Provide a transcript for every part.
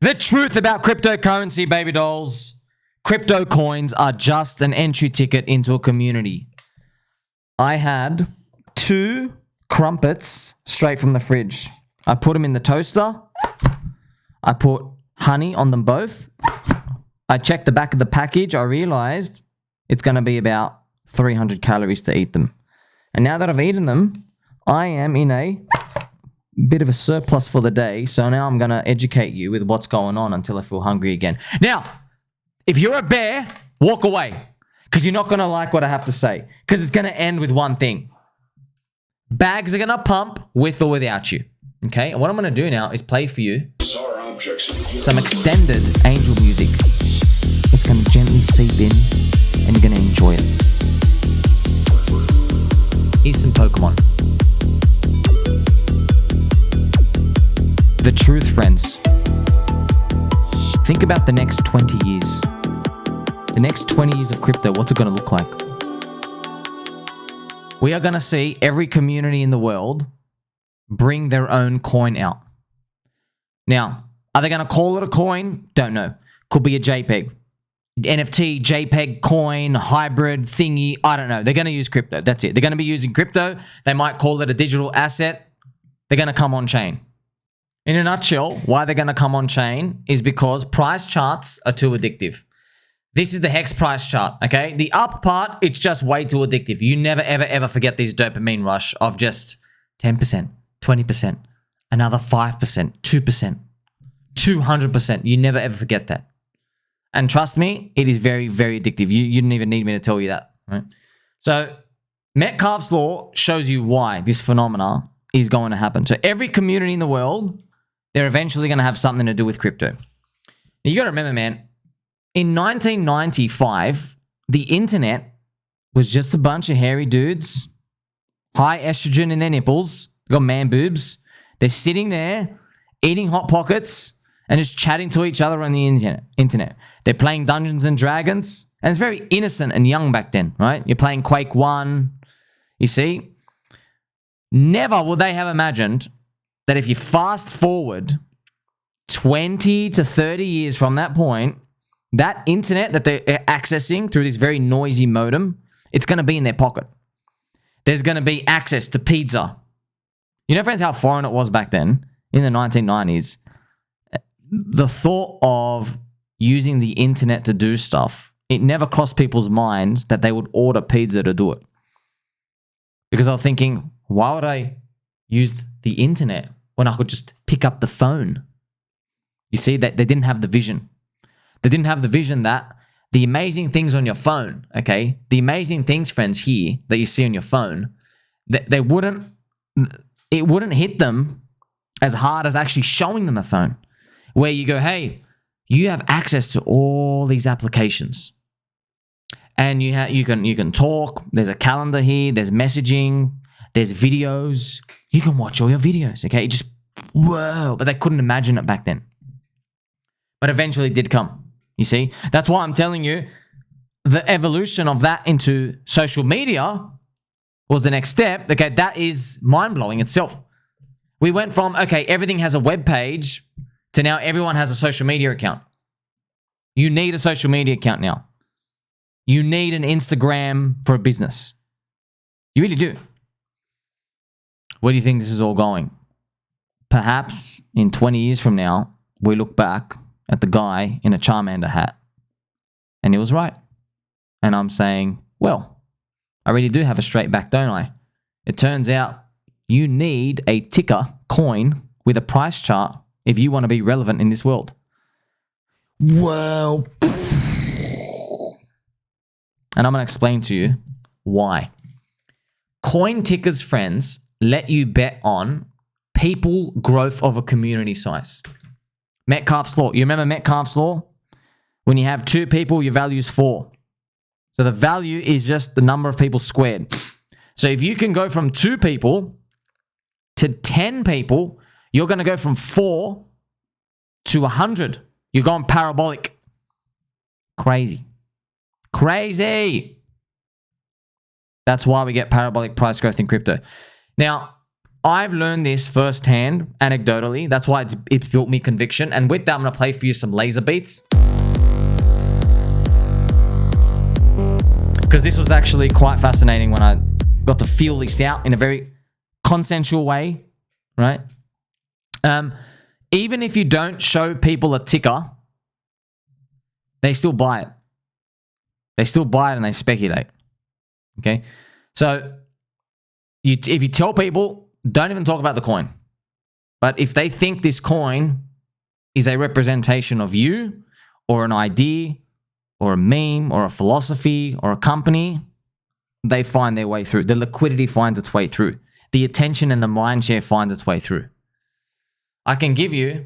The truth about cryptocurrency, baby dolls. Crypto coins are just an entry ticket into a community. I had 2 crumpets straight from the fridge. I put them in the toaster. I put honey on them both. I checked the back of the package. I realized it's going to be about 300 calories to eat them. And now that I've eaten them, I am in a bit of a surplus for the day. So now I'm going to educate you with what's going on until I feel hungry again. Now, if you're a bear, walk away, because you're not going to like what I have to say, because it's going to end with one thing. Bags are going to pump with or without you. Okay? And what I'm going to do now is play for you some extended angel music. It's going to gently seep in and you're going to enjoy it. Here's some Pokemon. The truth, friends. Think about the next 20 years. The next 20 years of crypto, what's it going to look like? We are going to see every community in the world bring their own coin out. Now, are they going to call it a coin? Don't know. Could be a JPEG. NFT, JPEG, coin, hybrid, thingy. I don't know. They're going to use crypto. That's it. They're going to be using crypto. They might call it a digital asset. They're going to come on chain. In a nutshell, why they're going to come on chain is because price charts are too addictive. This is the hex price chart, okay? The up part, it's just way too addictive. You never, ever, ever forget this dopamine rush of just 10%, 20%, another 5%, 2%, 200%. You never, ever forget that. And trust me, it is very, very addictive. You didn't even need me to tell you that, right? So Metcalfe's law shows you why this phenomena is going to happen. So every community in the world, they're eventually going to have something to do with crypto. Now, you got to remember, man, in 1995, the internet was just a bunch of hairy dudes, high estrogen in their nipples, got man boobs. They're sitting there eating Hot Pockets and just chatting to each other on the internet. They're playing Dungeons and Dragons, and it's very innocent and young back then, right? You're playing Quake 1, you see? Never would they have imagined that if you fast forward 20 to 30 years from that point, that internet that they're accessing through this very noisy modem, it's going to be in their pocket. There's going to be access to pizza. You know, friends, how foreign it was back then in the 1990s? The thought of using the internet to do stuff, it never crossed people's minds that they would order pizza to do it. Because I was thinking, why would I use the internet when I could just pick up the phone? You see, that they didn't have the vision. They didn't have the vision that the amazing things on your phone, okay, the amazing things, friends, here that you see on your phone, it wouldn't hit them as hard as actually showing them a phone, where you go, hey, you have access to all these applications, and you can talk. There's a calendar here. There's messaging. There's videos. You can watch all your videos. Okay, just whoa! But they couldn't imagine it back then. But eventually, it did come. You see, that's why I'm telling you, the evolution of that into social media was the next step. Okay, that is mind blowing itself. We went from everything has a web page to now everyone has a social media account. You need a social media account now. You need an Instagram for a business. You really do. Where do you think this is all going? Perhaps in 20 years from now, we look back at the guy in a Charmander hat and he was right. And I'm saying, well, I really do have a straight back, don't I? It turns out you need a ticker coin with a price chart if you want to be relevant in this world. Whoa. And I'm going to explain to you why. Coin tickers, friends, let you bet on people growth of a community size. Metcalfe's law. You remember Metcalfe's law? When you have 2 people, your value is 4. So the value is just the number of people squared. So if you can go from 2 people to 10 people, you're going to go from 4 to 100. You're going parabolic. Crazy. Crazy. That's why we get parabolic price growth in crypto. Now, I've learned this firsthand, anecdotally. That's why it's built me conviction. And with that, I'm going to play for you some laser beats. Because this was actually quite fascinating when I got to feel this out in a very consensual way, right? Even if you don't show people a ticker, they still buy it. They still buy it and they speculate. Okay? So, if you tell people, don't even talk about the coin. But if they think this coin is a representation of you or an idea or a meme or a philosophy or a company, they find their way through. The liquidity finds its way through. The attention and the mindshare finds its way through. I can give you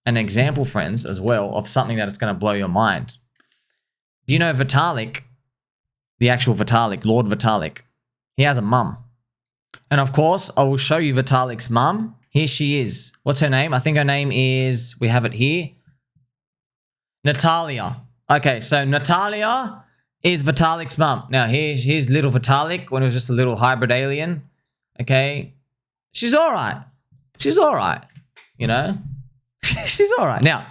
an example, friends, as well, of something that is going to blow your mind. Do you know Vitalik, the actual Vitalik, Lord Vitalik? He has a mum. And of course, I will show you Vitalik's mum. Here she is. What's her name? I think her name is, we have it here, Natalia. Okay, so Natalia is Vitalik's mum. Now, here's little Vitalik when it was just a little hybrid alien. Okay, she's all right. She's all right, you know? She's all right. Now,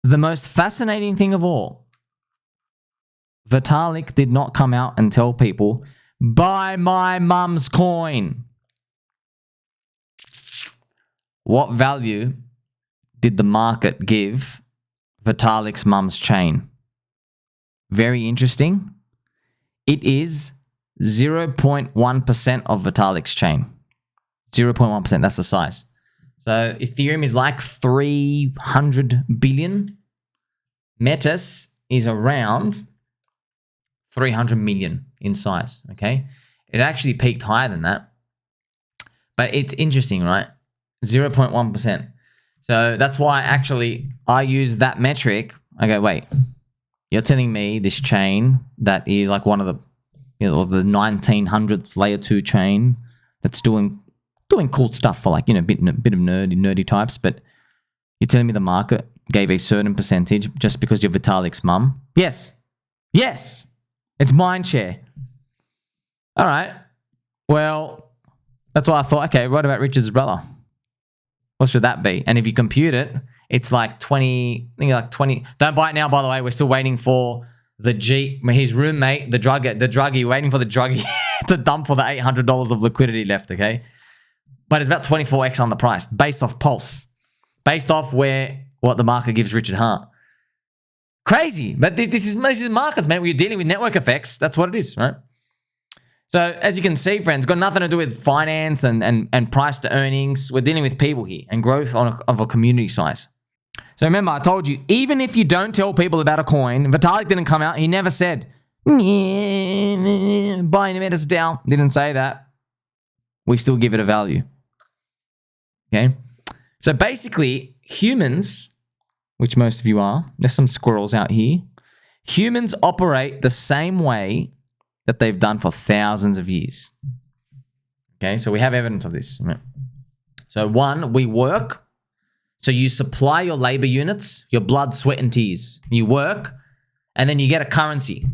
the most fascinating thing of all, Vitalik did not come out and tell people, buy my mum's coin. What value did the market give Vitalik's mum's chain? Very interesting. It is 0.1% of Vitalik's chain. 0.1%, that's the size. So Ethereum is like 300 billion. METIS is around 300 million in size, okay? It actually peaked higher than that. But it's interesting, right? 0.1%. So that's why actually I use that metric. Okay, wait. You're telling me this chain that is like one of the, you know, the 1900th layer 2 chain that's doing cool stuff for, like, you know, bit of nerdy types, but you're telling me the market gave a certain percentage just because you're Vitalik's mum? Yes. Yes. It's Mindshare. All right. Well, that's why I thought, okay, what about Richard's brother? What should that be? And if you compute it, it's like 20, I think like 20. Don't buy it now, by the way. We're still waiting for his roommate, the druggie, waiting for the druggie to dump for the $800 of liquidity left, okay? But it's about 24x on the price, based off Pulse, based off what the market gives Richard Hart. Crazy, but this is markets, man. We're dealing with network effects. That's what it is, right? So as you can see, friends, got nothing to do with finance and price to earnings. We're dealing with people here and growth of a community size. So remember, I told you, even if you don't tell people about a coin, Vitalik didn't come out. He never said, buying METIS down. Didn't say that. We still give it a value. Okay? So basically, humans, which most of you are, there's some squirrels out here. Humans operate the same way that they've done for thousands of years. Okay, so we have evidence of this. So one, we work. So you supply your labor units, your blood, sweat, and tears. You work, and then you get a currency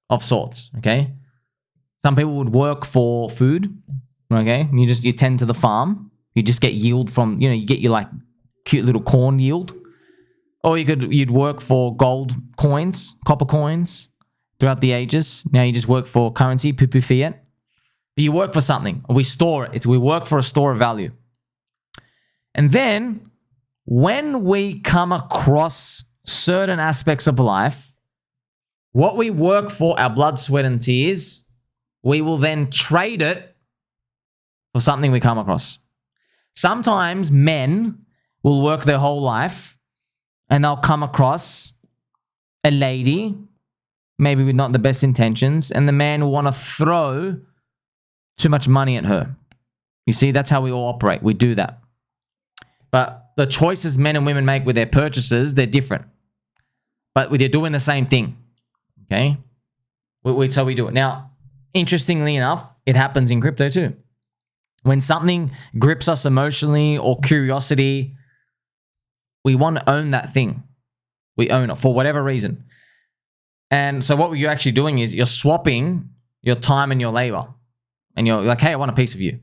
of sorts, okay? Some people would work for food, okay? You tend to the farm. You just get yield from, you get your like cute little corn yield. Or you'd work for gold coins, copper coins throughout the ages. Now you just work for currency, poo-poo fiat. But you work for something. We store it. We work for a store of value. And then when we come across certain aspects of life, what we work for, our blood, sweat, and tears, we will then trade it for something we come across. Sometimes men will work their whole life and they'll come across a lady, maybe with not the best intentions, and the man will want to throw too much money at her. You see, that's how we all operate. We do that. But the choices men and women make with their purchases, they're different. But they're doing the same thing. Okay? So we do it. Now, interestingly enough, it happens in crypto too. When something grips us emotionally or curiosity, we want to own that thing. We own it for whatever reason. And so what you're actually doing is you're swapping your time and your labor. and you're like, hey, I want a piece of you.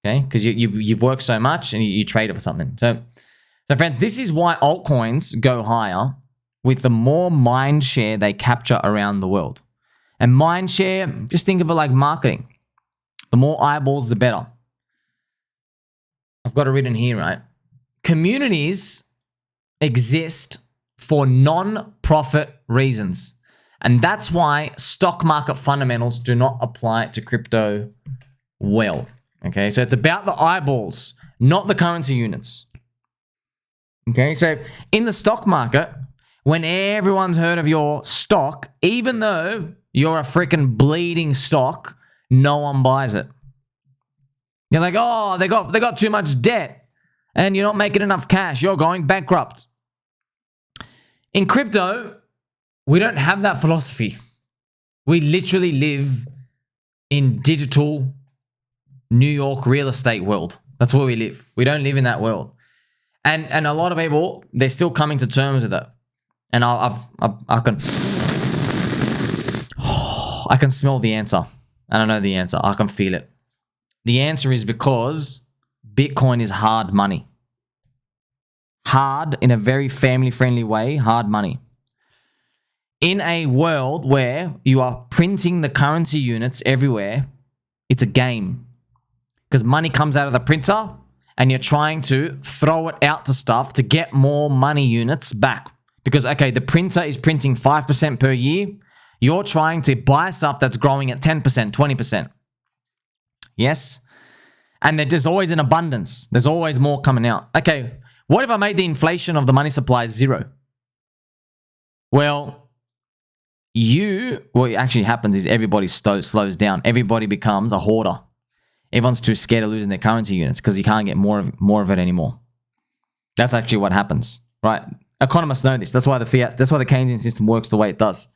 Okay, because you've worked so much and you trade it for something. So friends, this is why altcoins go higher with the more mind share they capture around the world. And mind share, just think of it like marketing. The more eyeballs, the better. I've got it written here, right? Communities exist for non-profit reasons. And that's why stock market fundamentals do not apply to crypto well. Okay, so it's about the eyeballs, not the currency units. Okay, so in the stock market, when everyone's heard of your stock, even though you're a freaking bleeding stock, no one buys it. You're like, oh, they got too much debt and you're not making enough cash. You're going bankrupt. In crypto, we don't have that philosophy. We literally live in digital New York real estate world. That's where we live. We don't live in that world. And a lot of people, they're still coming to terms with it. And I can smell the answer. I don't know the answer. I can feel it. The answer is because Bitcoin is hard money. Hard in a very family-friendly way, hard money. In a world where you are printing the currency units everywhere, it's a game. Because money comes out of the printer and you're trying to throw it out to stuff to get more money units back. Because, okay, the printer is printing 5% per year. You're trying to buy stuff that's growing at 10%, 20%. Yes? And there's always an abundance. There's always more coming out. Okay, what if I made the inflation of the money supply 0? Well, what actually happens is everybody slows down. Everybody becomes a hoarder. Everyone's too scared of losing their currency units because you can't get more of it anymore. That's actually what happens, right? Economists know this. That's why the Keynesian system works the way it does.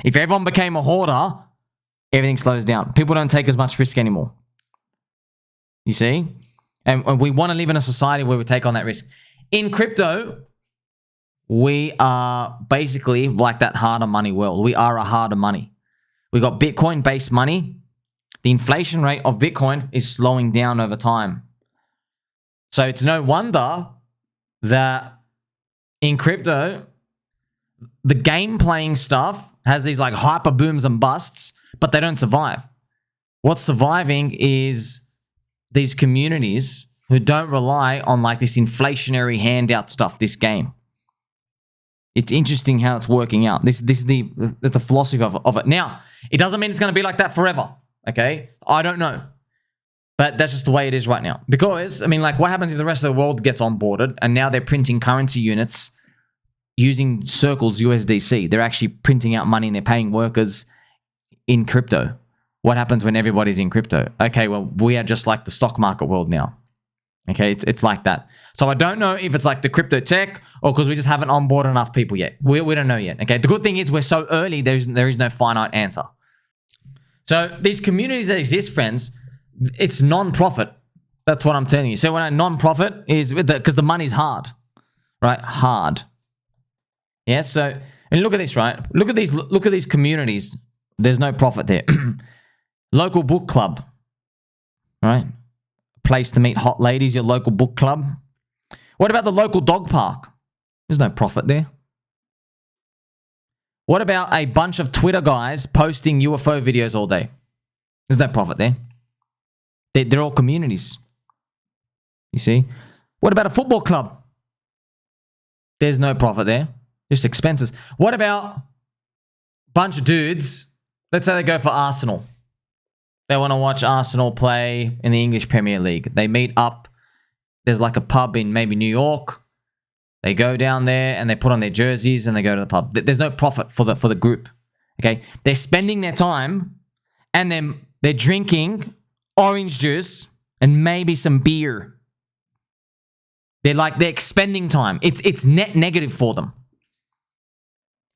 If everyone became a hoarder, everything slows down. People don't take as much risk anymore. You see? And we want to live in a society where we take on that risk. In crypto, we are basically like that harder money world. We are a harder money. We got Bitcoin-based money. The inflation rate of Bitcoin is slowing down over time. So it's no wonder that in crypto, the game playing stuff has these like hyper booms and busts, but they don't survive. What's surviving is these communities who don't rely on like this inflationary handout stuff, this game. It's interesting how it's working out. That's the philosophy of it. Now, it doesn't mean it's going to be like that forever. Okay? I don't know. But that's just the way it is right now. Because, I mean, like, what happens if the rest of the world gets onboarded and now they're printing currency units using Circle's USDC? They're actually printing out money and they're paying workers in crypto. What happens when everybody's in crypto? Okay, well, we are just like the stock market world now. Okay, it's like that. So I don't know if it's like the crypto tech or because we just haven't onboarded enough people yet. We don't know yet. Okay, the good thing is we're so early, there is no finite answer. So these communities that exist, friends, it's non-profit. That's what I'm telling you. So when a non-profit is because the money's hard, right? Hard. Yeah. So and look at this, right? Look at these communities. There's no profit there. Local book club, right? Place to meet hot ladies. Your local book club. What about the local dog park? There's no profit there. What about a bunch of Twitter guys posting UFO videos all day? There's no profit there. They're all communities. You see? What about a football club? There's no profit there. Just expenses. What about a bunch of dudes? Let's say they go for Arsenal. They want to watch Arsenal play in the English Premier League. They meet up. There's like a pub in maybe New York. They go down there and they put on their jerseys and they go to the pub. There's no profit for the group. Okay? They're spending their time and then they're drinking orange juice and maybe some beer. They're expending time. It's net negative for them.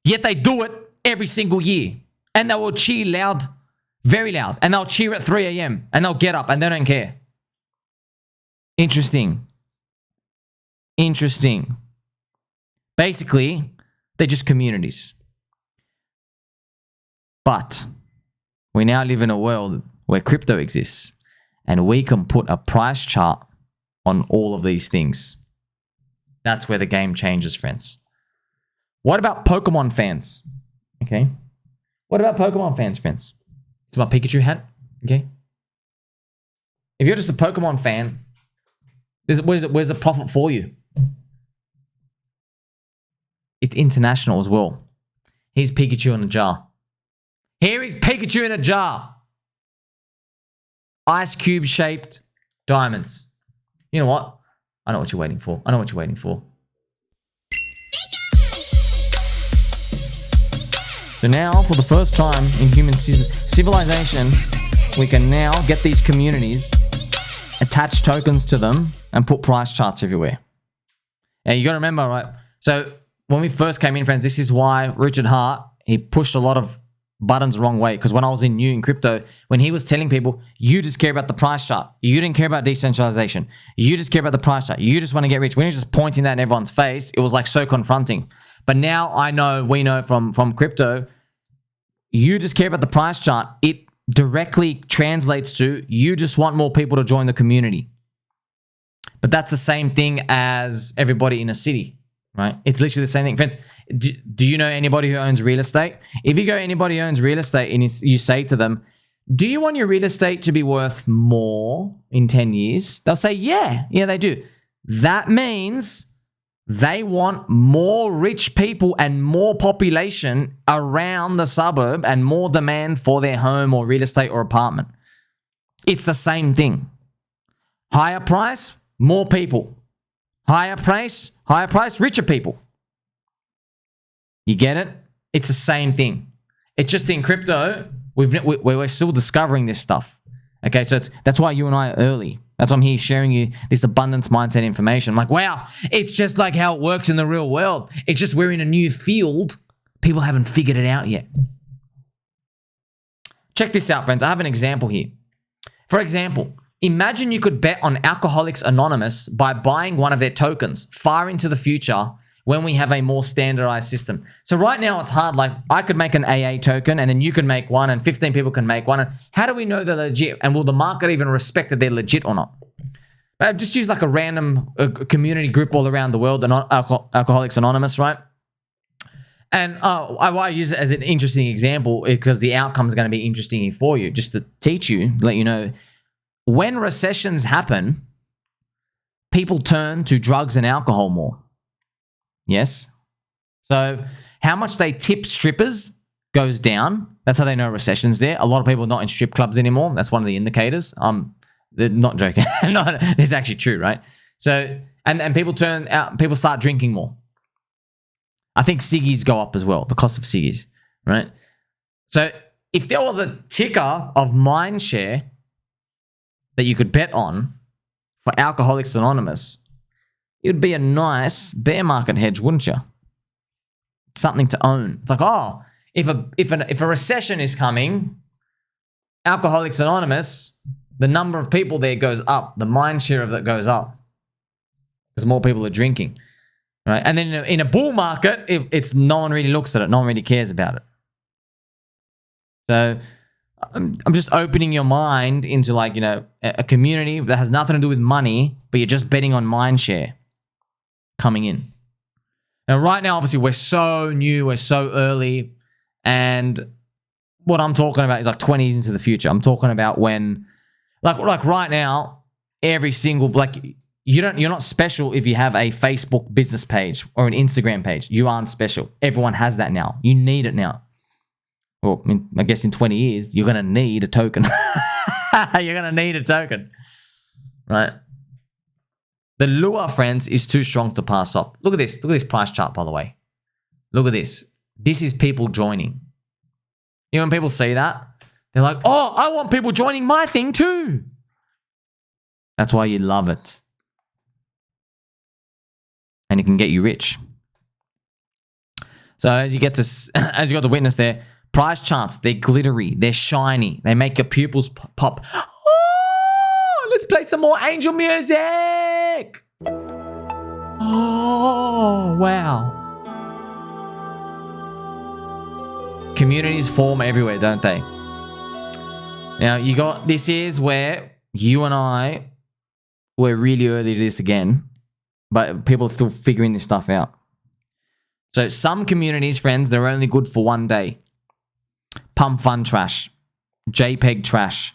Yet they do it every single year. And they will cheer loud, very loud. And they'll cheer at 3 a.m. and they'll get up and they don't care. Interesting. Interesting. Basically, they're just communities. But we now live in a world where crypto exists, and we can put a price chart on all of these things. That's where the game changes, friends. What about Pokemon fans? Okay. What about Pokemon fans, friends? It's my Pikachu hat. Okay. If you're just a Pokemon fan, where's the profit for you? It's international as well. Here's Pikachu in a jar. Here is Pikachu in a jar. Ice cube shaped diamonds. You know what? I know what you're waiting for. I know what you're waiting for. So now, for the first time in human civilization, we can now get these communities, attach tokens to them, and put price charts everywhere. And you got to remember, right? So when we first came in, friends, this is why Richard Hart, he pushed a lot of buttons the wrong way. Because when I was new in crypto, when he was telling people, you just care about the price chart. You didn't care about decentralization. You just care about the price chart. You just want to get rich. When he was just pointing that in everyone's face, it was like so confronting. But now we know from crypto, you just care about the price chart. It directly translates to you just want more people to join the community. But that's the same thing as everybody in a city, right? It's literally the same thing. Friends, do you know anybody who owns real estate? If you go anybody who owns real estate and you say to them, do you want your real estate to be worth more in 10 years? They'll say, yeah, they do. That means they want more rich people and more population around the suburb and more demand for their home or real estate or apartment. It's the same thing. Higher price, more people. Higher price, richer people. You get it? It's the same thing. It's just in crypto, we're still discovering this stuff. Okay, so that's why you and I are early. That's why I'm here sharing you this abundance mindset information. I'm like, wow, it's just like how it works in the real world. It's just we're in a new field. People haven't figured it out yet. Check this out, friends. I have an example here. For example, imagine you could bet on Alcoholics Anonymous by buying one of their tokens far into the future when we have a more standardized system. So right now it's hard. Like I could make an AA token and then you can make one and 15 people can make one. And how do we know they're legit? And will the market even respect that they're legit or not? But just use like a random community group all around the world, Alcoholics Anonymous, right? And I use it as an interesting example because the outcome is going to be interesting for you, just to teach you, let you know. When recessions happen, people turn to drugs and alcohol more. Yes. So how much they tip strippers goes down. That's how they know recession's there. A lot of people are not in strip clubs anymore. That's one of the indicators. They're not joking. No, it's actually true, right? So and people turn out. People start drinking more. I think ciggies go up as well. The cost of ciggies, right? So if there was a ticker of Mindshare that you could bet on for Alcoholics Anonymous, it would be a nice bear market hedge, wouldn't you? Something to own. It's like, oh, if a recession is coming, Alcoholics Anonymous, the number of people there goes up. The mind share of that goes up because more people are drinking, right? And then in a bull market, it's no one really looks at it. No one really cares about it. So I'm just opening your mind into like, a community that has nothing to do with money, but you're just betting on mind share coming in. And right now, obviously, we're so new, we're so early, and what I'm talking about is like 20 years into the future. I'm talking about when, like right now, every single you're not special if you have a Facebook business page or an Instagram page. You aren't special. Everyone has that now. You need it now. Well, I guess in 20 years, you're gonna need a token. You're gonna need a token, right? The lure, friends, is too strong to pass up. Look at this. Look at this price chart, by the way. Look at this. This is people joining. When people see that, they're like, oh, I want people joining my thing too. That's why you love it. And it can get you rich. So as you got to witness there, price charts, they're glittery, they're shiny, they make your pupils pop. Oh, let's play some more angel music. Oh, wow. Communities form everywhere, don't they? Now, you got, this is where you and I, we're really early to this again, but people are still figuring this stuff out. So some communities, friends, they're only good for one day. Pump fund trash, JPEG trash,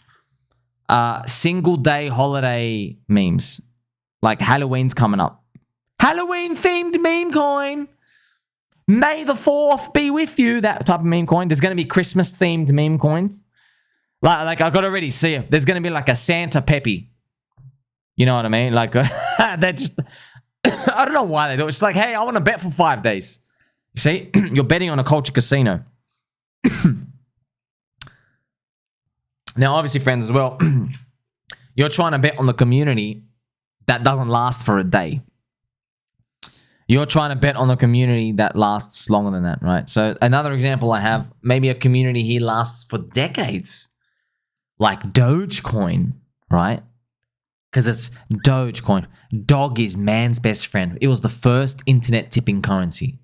single day holiday memes, like Halloween's coming up. Halloween themed meme coin. May the 4th be with you. That type of meme coin. There's going to be Christmas themed meme coins. Like I could already see it. There's going to be like a Santa Peppy. You know what I mean? Like they're just, I don't know why they do it. It's like, hey, I want to bet for 5 days. You see, you're betting on a culture casino. Now, obviously, friends, as well, you're trying to bet on the community that doesn't last for a day. You're trying to bet on a community that lasts longer than that, right? So another example I have, maybe a community here lasts for decades, like Dogecoin, right? Because it's Dogecoin. Dog is man's best friend. It was the first internet tipping currency.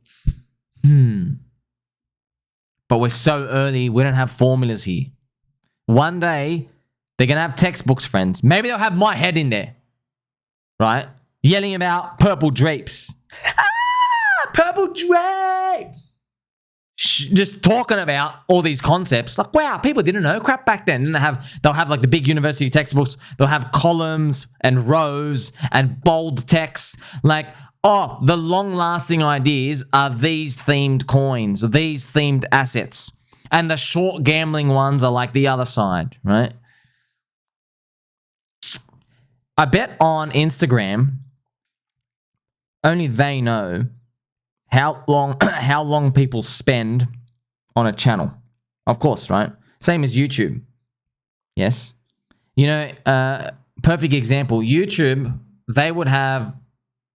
But we're so early, we don't have formulas here. One day, they're going to have textbooks, friends. Maybe they'll have my head in there, right? Yelling about purple drapes. Purple drapes. Just talking about all these concepts. Like, wow, people didn't know crap back then. And they'll have like the big university textbooks. They'll have columns and rows and bold text. Like, oh, the long-lasting ideas are these themed coins, or these themed assets. And the short gambling ones are like the other side, right? I bet on Instagram, only they know how long people spend on a channel. Of course, right? Same as YouTube. Yes. You know, perfect example, YouTube, they would have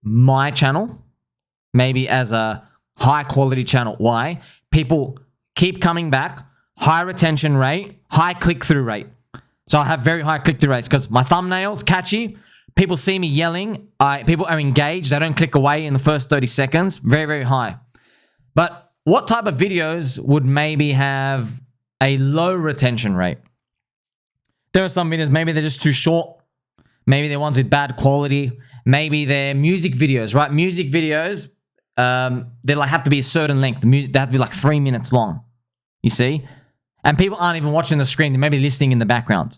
my channel maybe as a high quality channel. Why? People keep coming back, high retention rate, high click-through rate. So I have very high click-through rates because my thumbnail's catchy. People see me yelling. People are engaged. They don't click away in the first 30 seconds. Very, very high. But what type of videos would maybe have a low retention rate? There are some videos, maybe they're just too short. Maybe they're ones with bad quality. Maybe they're music videos, right? Music videos, they like have to be a certain length. They have to be like 3 minutes long, you see? And people aren't even watching the screen. They may be listening in the background.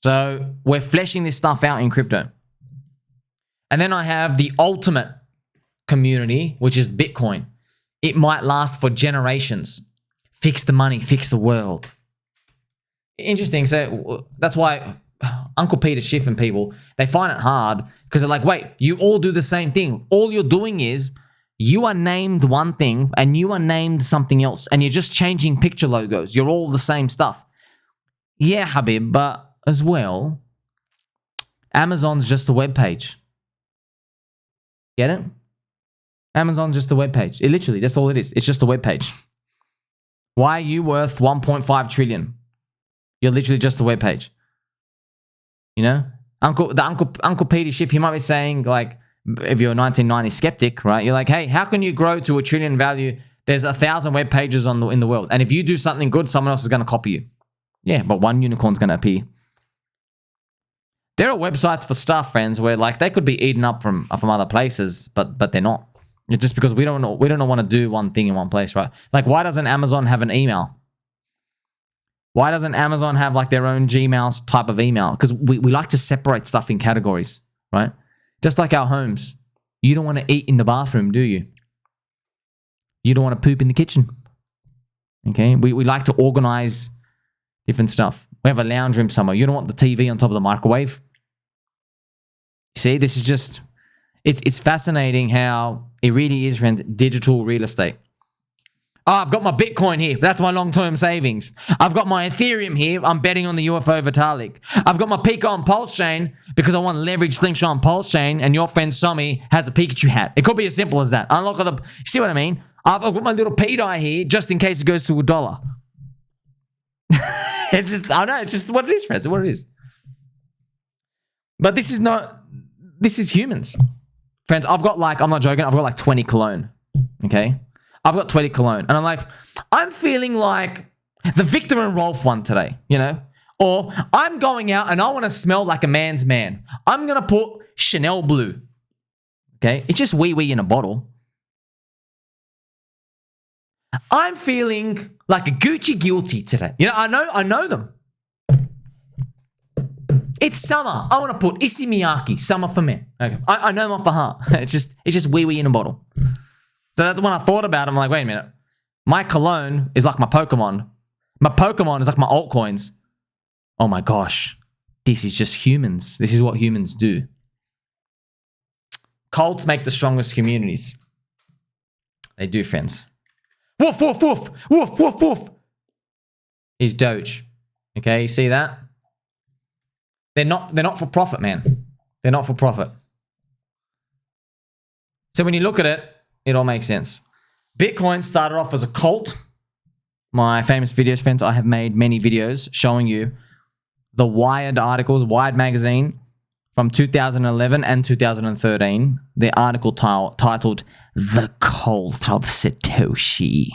So we're fleshing this stuff out in crypto. And then I have the ultimate community, which is Bitcoin. It might last for generations. Fix the money, fix the world. Interesting. So that's why Uncle Peter Schiff and people, they find it hard because they're like, wait, you all do the same thing. All you're doing is you are named one thing and you are named something else and you're just changing picture logos. You're all the same stuff. Yeah, Habib, but as well, Amazon's just a web page. Get it? Amazon's just a web page. It literally, that's all it is. It's just a web page. Why are you worth 1.5 trillion? You're literally just a web page. You know? Uncle Peter Schiff, he might be saying, like, if you're a 1990 skeptic, right? You're like, hey, how can you grow to a trillion value? There's 1,000 web pages in the world. And if you do something good, someone else is going to copy you. Yeah, but one unicorn's going to appear. There are websites for stuff, friends, where like they could be eaten up from other places, but they're not. It's just because we don't want to do one thing in one place, right? Like, why doesn't Amazon have an email? Why doesn't Amazon have like their own Gmail type of email? Because we like to separate stuff in categories, right? Just like our homes. You don't want to eat in the bathroom, do you? You don't want to poop in the kitchen. Okay? We like to organize different stuff. We have a lounge room somewhere. You don't want the TV on top of the microwave. See, this is just, it's fascinating how it really is, friends, digital real estate. Oh, I've got my Bitcoin here. That's my long-term savings. I've got my Ethereum here. I'm betting on the UFO Vitalik. I've got my Pika on Pulse Chain because I want to leverage Slingshot on Pulse Chain, and your friend Sommi has a Pikachu hat. It could be as simple as that. Unlock the, see what I mean? I've got my little P-die here just in case it goes to $1. It's just, I know, it's just what it is, friends. It's what it is. But this is not, this is humans. Friends, I've got like, I'm not joking, I've got like 20 cologne. Okay? I've got 20 cologne. And I'm like, I'm feeling like The Victor and Rolf one today, you know? Or I'm going out and I want to smell like a man's man. I'm going to put Chanel Blue. Okay? It's just wee in a bottle. I'm feeling like a Gucci guilty today. You know, I know them. It's summer. I want to put Issey Miyake, summer for men. Okay. I know them off the heart. It's just wee in a bottle. So that's when I thought about it. I'm like, wait a minute. My cologne is like my Pokemon. My Pokemon is like my altcoins. Oh my gosh. This is just humans. This is what humans do. Cults make the strongest communities. They do, friends. Woof, woof, woof. Woof, woof, woof. Is Doge. Okay, you see that? They're not for profit, man. They're not for profit. So when you look at it, it all makes sense. Bitcoin started off as a cult. My famous videos, friends, I have made many videos showing you the Wired articles, Wired magazine from 2011 and 2013. The article titled The Cult of Satoshi.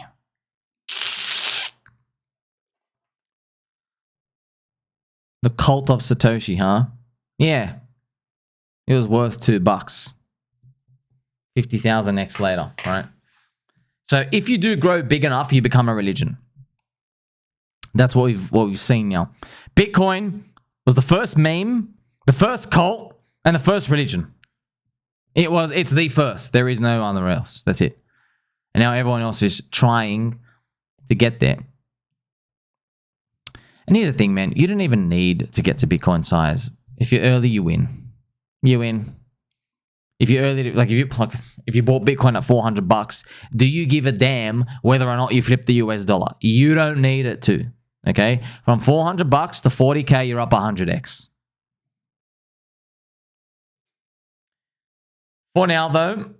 The Cult of Satoshi, huh? Yeah. It was worth $2. 50,000x later, right? So if you do grow big enough, you become a religion. That's what we've seen now. Bitcoin was the first meme, the first cult, and the first religion. It's the first. There is no other else. That's it. And now everyone else is trying to get there. And here's the thing, man. You don't even need to get to Bitcoin size. If you're early, you win. You win. If you're early, like if you bought Bitcoin at $400, do you give a damn whether or not you flip the US dollar? You don't need it to. Okay, from $400 to 40K, you're up 100x. For now, though,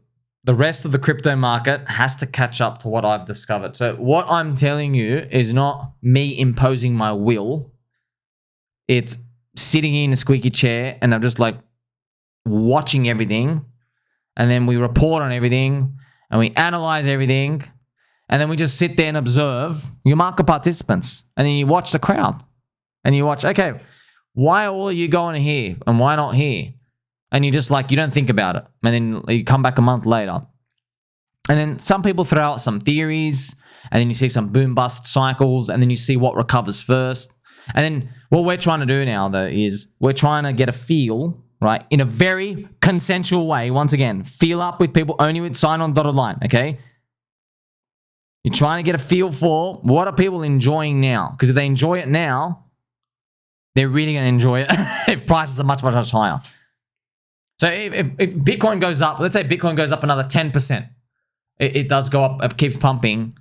the rest of the crypto market has to catch up to what I've discovered. So what I'm telling you is not me imposing my will. It's sitting in a squeaky chair and I'm just like watching everything. And then we report on everything and we analyze everything. And then we just sit there and observe your market participants. And then you watch the crowd. And you watch, okay, why are all of you going here and why not here? And you just like, you don't think about it. And then you come back a month later. And then some people throw out some theories. And then you see some boom bust cycles. And then you see what recovers first. And then what we're trying to do now, though, is we're trying to get a feel, right? In a very consensual way. Once again, feel up with people only with sign on dotted line, okay? You're trying to get a feel for what are people enjoying now. Because if they enjoy it now, they're really going to enjoy it if prices are much, much, much higher. So if Bitcoin goes up, let's say Bitcoin goes up another 10%. It does go up, it keeps pumping.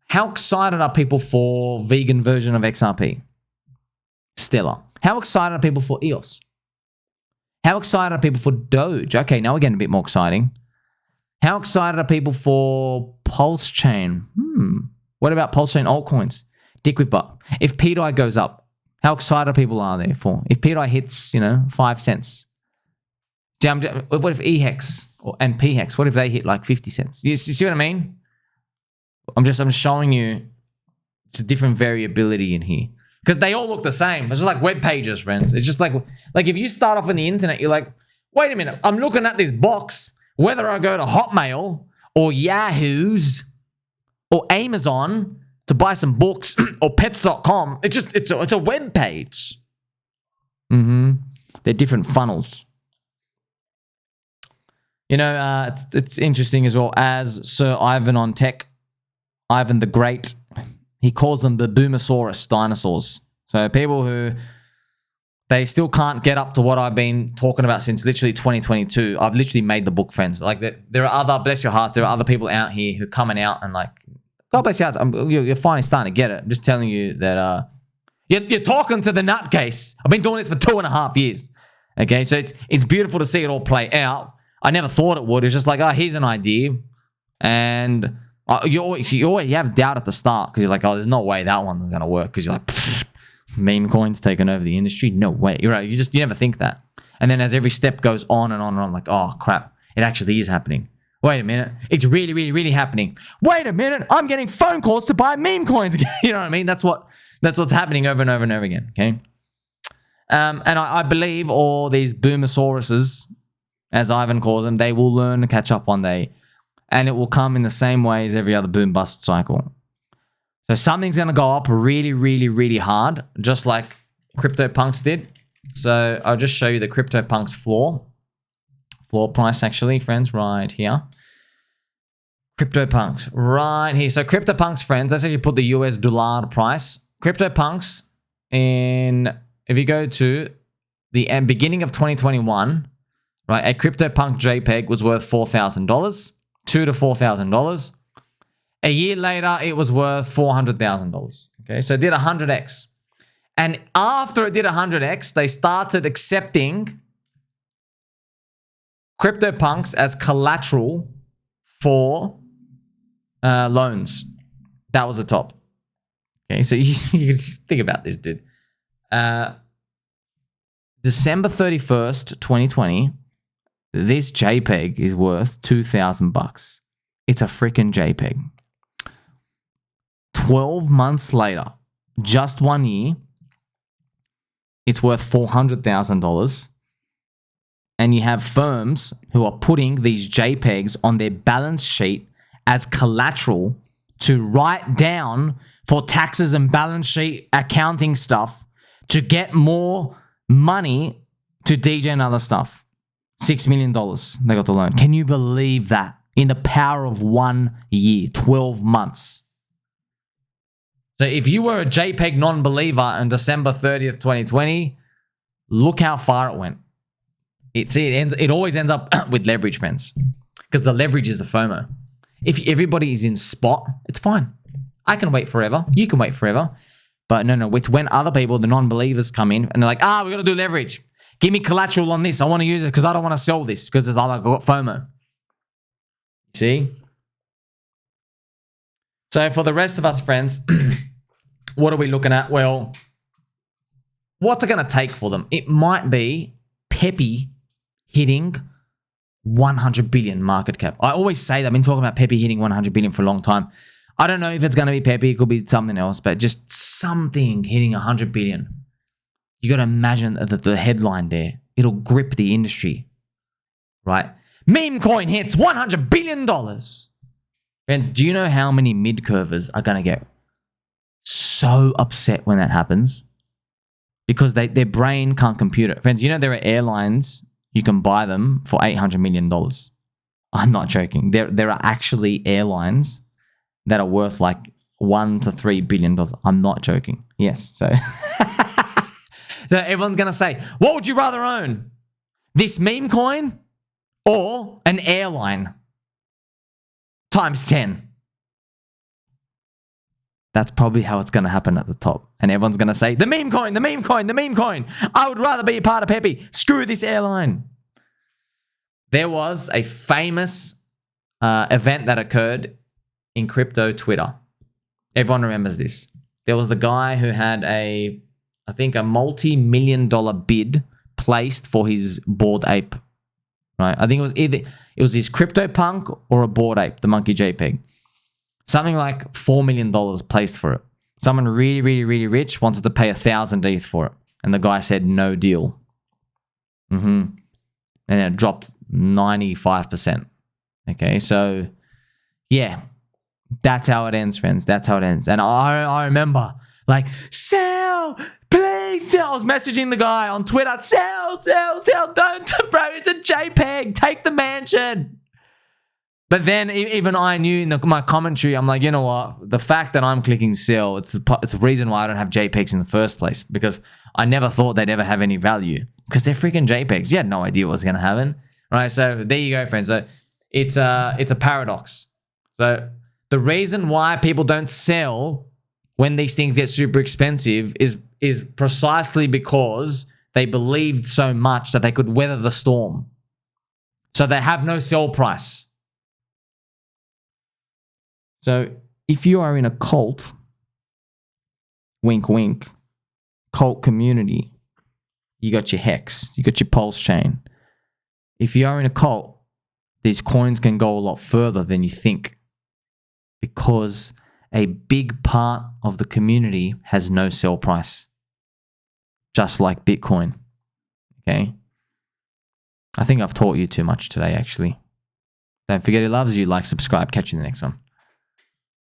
How excited are people for vegan version of XRP? Stellar. How excited are people for EOS? How excited are people for Doge? Okay, now we're getting a bit more exciting. How excited are people for Pulse Chain? What about Pulse Chain altcoins? Dick with butt. If PDI goes up, how excited people are there for? If PDI hits, 5 cents. What if EHEX and PHEX, what if they hit like 50 cents? You see what I mean? I'm just showing you it's a different variability in here. Because they all look the same. It's just like web pages, friends. It's just like if you start off on the internet, you're like, wait a minute, I'm looking at this box. Whether I go to Hotmail or Yahoo's or Amazon to buy some books or pets.com, it's a web page. They're different funnels. It's interesting as well. As Sir Ivan on Tech, Ivan the Great, he calls them the Boomosaurus dinosaurs. So people who they still can't get up to what I've been talking about since literally 2022. I've literally made the book, friends. Like there are other, bless your hearts, there are other people out here who are coming out and like, God bless your hearts, you're finally starting to get it. I'm just telling you that you're talking to the nutcase. I've been doing this for 2.5 years. Okay, so it's beautiful to see it all play out. I never thought it would. It's just like, here's an idea. And you always have doubt at the start because you're like, there's no way that one's going to work. Because you're like, meme coins taking over the industry? No way. You're right. You never think that. And then as every step goes on and on and on, like, oh, crap, it actually is happening. Wait a minute. It's really, really, really happening. Wait a minute. I'm getting phone calls to buy meme coins again. You know what I mean? That's what's happening over and over and over again. Okay. And I believe all these boomersauruses, as Ivan calls them, they will learn to catch up one day. And it will come in the same way as every other boom bust cycle. So something's going to go up really, really, really hard, just like CryptoPunks did. So I'll just show you the CryptoPunks floor price, actually, friends, right here. CryptoPunks right here. So CryptoPunks, friends, let's say you put the US dollar price. CryptoPunks, if you go to the beginning of 2021, right, a CryptoPunk JPEG was worth $4,000, $2,000 to $4,000. A year later, it was worth $400,000. Okay, so it did 100x. And after it did 100x, they started accepting CryptoPunks as collateral for loans. That was the top. Okay, so you just think about this, dude. December 31st, 2020, this JPEG is worth $2,000. It's a freaking JPEG. 12 months later, just 1 year, it's worth $400,000. And you have firms who are putting these JPEGs on their balance sheet as collateral to write down for taxes and balance sheet accounting stuff to get more money to DJ and other stuff. $6 million they got the loan. Can you believe that? In the power of 1 year, 12 months. So if you were a JPEG non-believer on December 30th, 2020, look how far it went. It always ends up with leverage, friends, because the leverage is the FOMO. If everybody is in spot, it's fine. I can wait forever. You can wait forever. But no, it's when other people, the non-believers, come in and they're like, we got to do leverage. Give me collateral on this. I want to use it because I don't want to sell this because there's other got FOMO. See? So for the rest of us, friends, what are we looking at? Well, what's it going to take for them? It might be Pepe hitting 100 billion market cap. I always say that. I've been talking about Pepe hitting 100 billion for a long time. I don't know if it's going to be Pepe. It could be something else, but just something hitting 100 billion. You got to imagine the headline there. It'll grip the industry, right? Meme coin hits $100 billion. Friends, do you know how many mid-curvers are going to get so upset when that happens? Because their brain can't compute it. Friends, you know there are airlines, you can buy them for $800 million. I'm not joking. There are actually airlines that are worth like $1 to $3 billion. I'm not joking. Yes, so... So everyone's going to say, what would you rather own? This meme coin or an airline? Times 10. That's probably how it's going to happen at the top. And everyone's going to say, the meme coin, the meme coin, the meme coin. I would rather be a part of Pepe. Screw this airline. There was a famous event that occurred in crypto Twitter. Everyone remembers this. There was the guy who had I think a multi-million-dollar bid placed for his Bored Ape, right? I think it was his CryptoPunk or a Bored Ape, the monkey JPEG. Something like $4 million placed for it. Someone really, really, really rich wanted to pay 1,000 ETH for it. And the guy said, no deal. And it dropped 95%. Okay, so yeah, that's how it ends, friends. That's how it ends. And I remember, like, sell, please sell. I was messaging the guy on Twitter, sell, don't, bro, it's a JPEG, take the mansion. But then even I knew in my commentary, I'm like, you know what? The fact that I'm clicking sell, it's the reason why I don't have JPEGs in the first place, because I never thought they'd ever have any value because they're freaking JPEGs. You had no idea what was going to happen, right? So there you go, friends. So it's a paradox. So the reason why people don't sell when these things get super expensive is precisely because they believed so much that they could weather the storm. So they have no sell price. So if you are in a cult, wink, wink, cult community, you got your Hex, you got your Pulse chain. If you are in a cult, these coins can go a lot further than you think, because a big part of the community has no sell price, just like Bitcoin. Okay? I think I've taught you too much today, actually. Don't forget, it loves you. Like, subscribe. Catch you in the next one.